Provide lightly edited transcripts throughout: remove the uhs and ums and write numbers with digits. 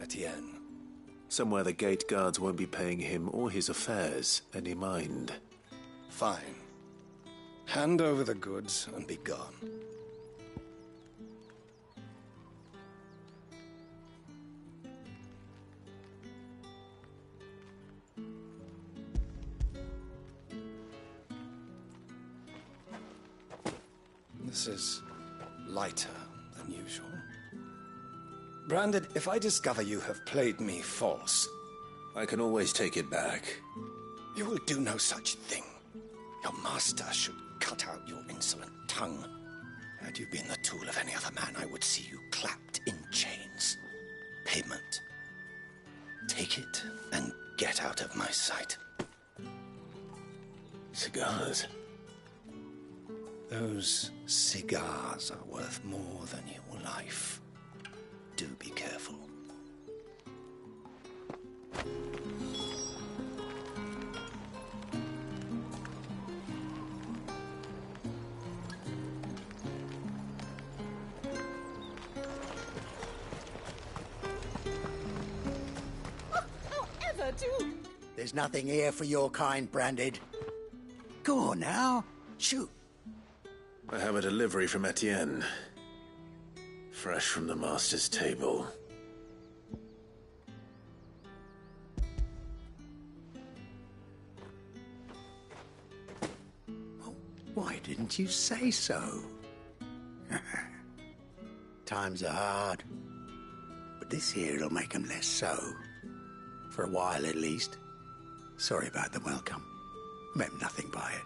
Etienne? Somewhere the gate guards won't be paying him or his affairs any mind. Fine. Hand over the goods and be gone. This is lighter than usual. Branded, if I discover you have played me false... I can always take it back. You will do no such thing. Your master should cut out your insolent tongue. Had you been the tool of any other man, I would see you clapped in chains. Payment. Take it and get out of my sight. Cigars. Those cigars are worth more than your life. Do be careful. However, do... There's nothing here for your kind, Branded. Go on now. Shoot. I have a delivery from Etienne. Fresh from the master's table. Why didn't you say so? Times are hard. But this here'll make 'em less so. For a while, at least. Sorry about the welcome. Meant nothing by it.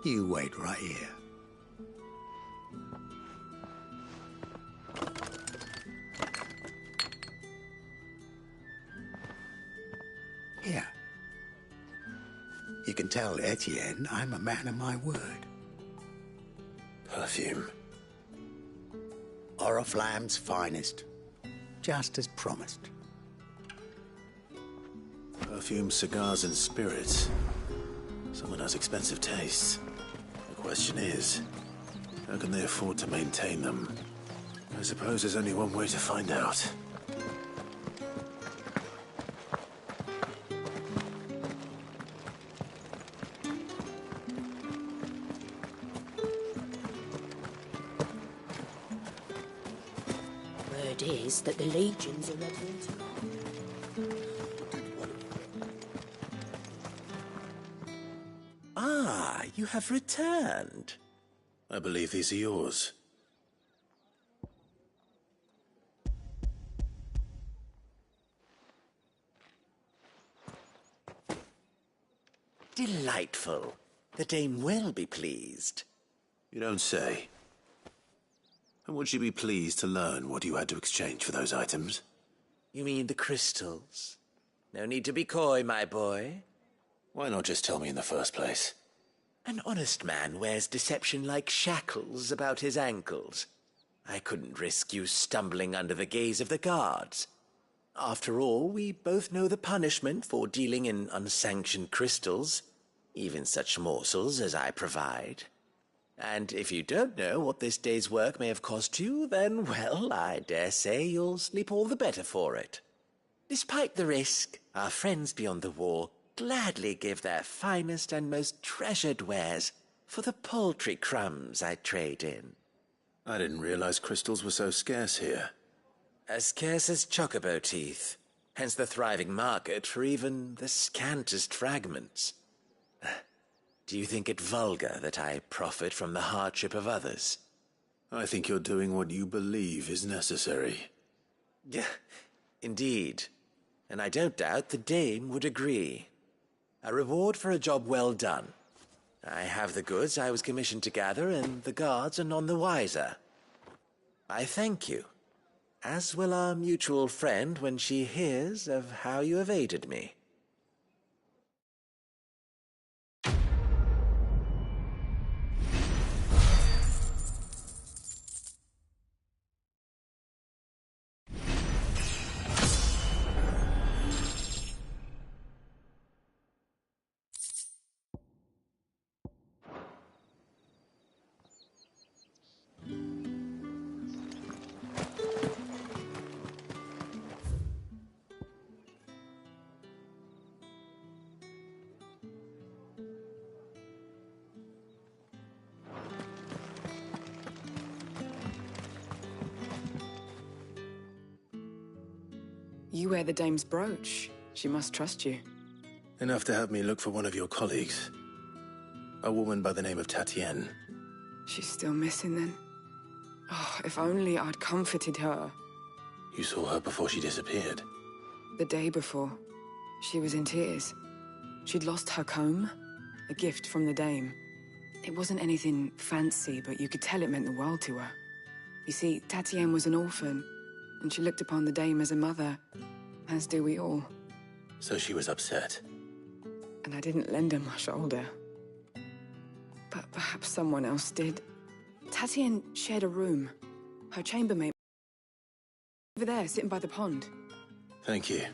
You wait right here. Here. You can tell Etienne I'm a man of my word. Perfume. Oriflamme's finest. Just as promised. Perfume, cigars, and spirits. Someone has expensive tastes. The question is, how can they afford to maintain them? I suppose there's only one way to find out. Word is that the legions are ready to... Ah, you have returned. I believe these are yours. Delightful. The dame will be pleased. You don't say. And would she be pleased to learn what you had to exchange for those items? You mean the crystals? No need to be coy, my boy. Why not just tell me in the first place? An honest man wears deception like shackles about his ankles. I couldn't risk you stumbling under the gaze of the guards. After all, we both know the punishment for dealing in unsanctioned crystals, even such morsels as I provide. And if you don't know what this day's work may have cost you, then, well, I dare say you'll sleep all the better for it. Despite the risk, our friends beyond the wall gladly give their finest and most treasured wares for the paltry crumbs I trade in. I didn't realize crystals were so scarce here. As scarce as chocobo teeth, hence the thriving market for even the scantest fragments. Do you think it vulgar that I profit from the hardship of others? I think you're doing what you believe is necessary. Yeah, indeed. And I don't doubt the dame would agree. A reward for a job well done. I have the goods I was commissioned to gather, and the guards are none the wiser. I thank you, as will our mutual friend when she hears of how you have aided me. You wear the dame's brooch. She must trust you. Enough to have me look for one of your colleagues. A woman by the name of Tatienne. She's still missing then. Oh, if only I'd comforted her. You saw her before she disappeared. The day before, she was in tears. She'd lost her comb, a gift from the dame. It wasn't anything fancy, but you could tell it meant the world to her. You see, Tatienne was an orphan, and she looked upon the dame as a mother, as do we all. So she was upset. And I didn't lend her my shoulder. But perhaps someone else did. Tatienne shared a room. Her chambermaid over there, sitting by the pond. Thank you.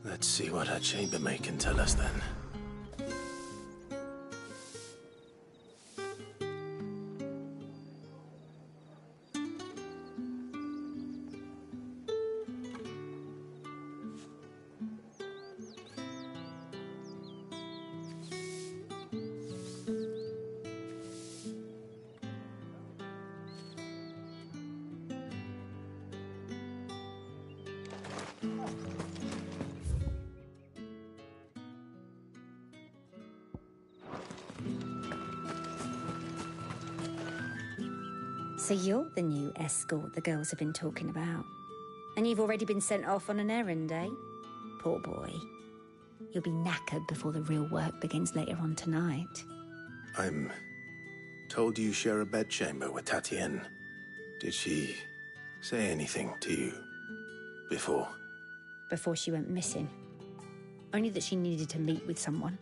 Let's see what her chambermaid can tell us then. So you're the new escort the girls have been talking about. And you've already been sent off on an errand, eh? Poor boy. You'll be knackered before the real work begins later on tonight. I'm told you share a bedchamber with Tatienne. Did she say anything to you before? Before she went missing. Only that she needed to meet with someone.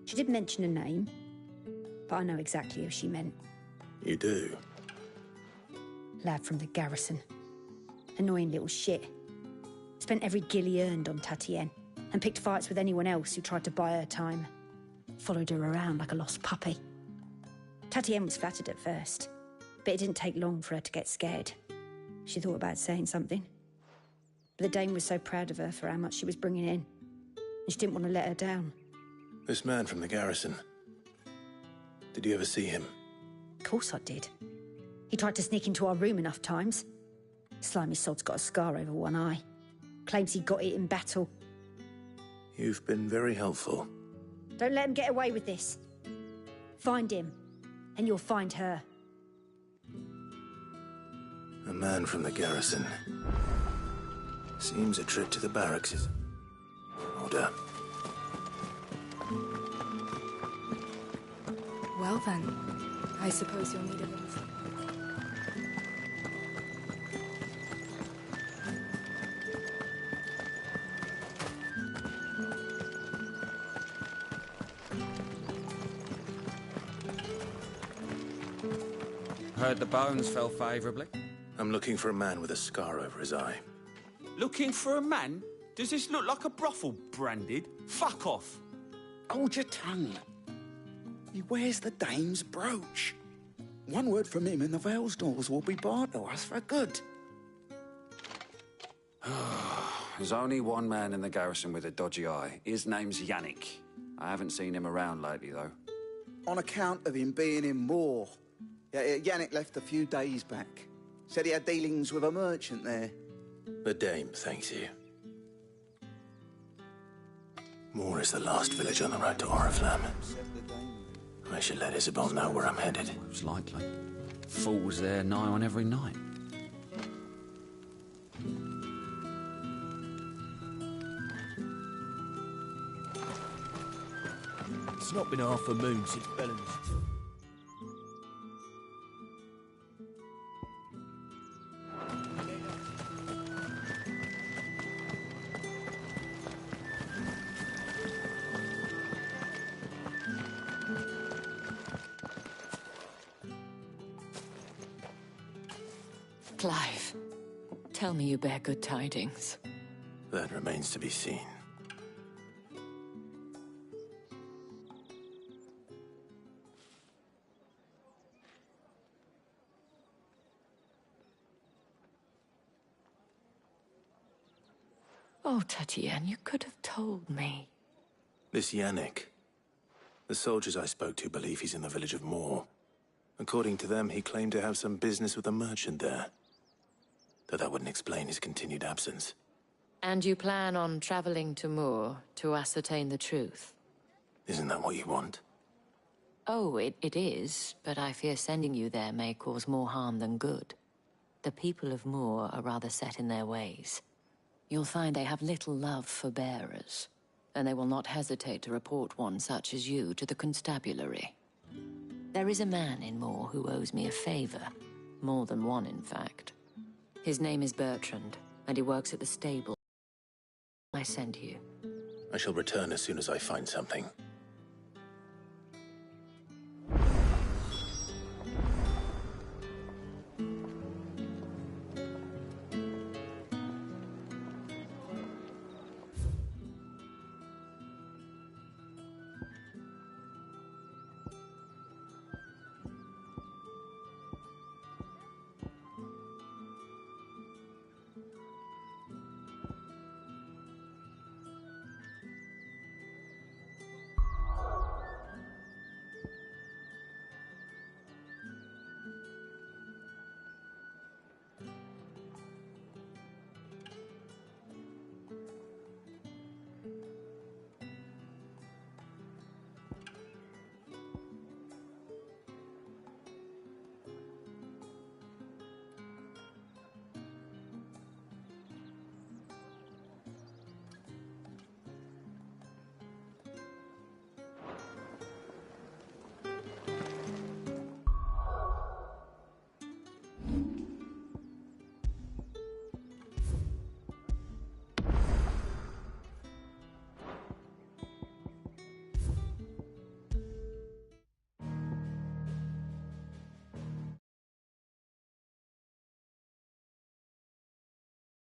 She did mention a name, but I know exactly who she meant. You do? Lad from the garrison. Annoying little shit. Spent every guil he earned on Tatienne, and picked fights with anyone else who tried to buy her time. Followed her around like a lost puppy. Tatienne was flattered at first, but it didn't take long for her to get scared. She thought about saying something. But the dame was so proud of her for how much she was bringing in, and she didn't want to let her down. This man from the garrison. Did you ever see him? Of course I did. He tried to sneak into our room enough times. Slimy sod's got a scar over one eye. Claims he got it in battle. You've been very helpful. Don't let him get away with this. Find him, and you'll find her. A man from the garrison. Seems a trip to the barracks is in order. Well then, I suppose you'll need a little... Heard the bones fell favourably. I'm looking for a man with a scar over his eye. Looking for a man? Does this look like a brothel branded? Fuck off! Hold your tongue. He wears the dame's brooch. One word from him and the Velsdorls will be barred to us for good. There's only one man in the garrison with a dodgy eye. His name's Yannick. I haven't seen him around lately, though. On account of him being in Moor. Yannick left a few days back. Said he had dealings with a merchant there. The dame thanks you. Moor is the last village on the road to Oriflamme. I should let Isabel know where I'm headed. Most likely. Fools there nigh on every night. It's not been half a moon since Bellen's. Clive, tell me you bear good tidings. That remains to be seen. Oh, Tatienne, you could have told me. This Yannick. The soldiers I spoke to believe he's in the village of Moor. According to them, he claimed to have some business with a merchant there. though that wouldn't explain his continued absence. And you plan on traveling to Moor to ascertain the truth? Isn't that what you want? Oh, it is, but I fear sending you there may cause more harm than good. The people of Moor are rather set in their ways. You'll find they have little love for bearers, and they will not hesitate to report one such as you to the constabulary. There is a man in Moor who owes me a favor. More than one, in fact. His name is Bertrand, and he works at the stable I sent you. I shall return as soon as I find something.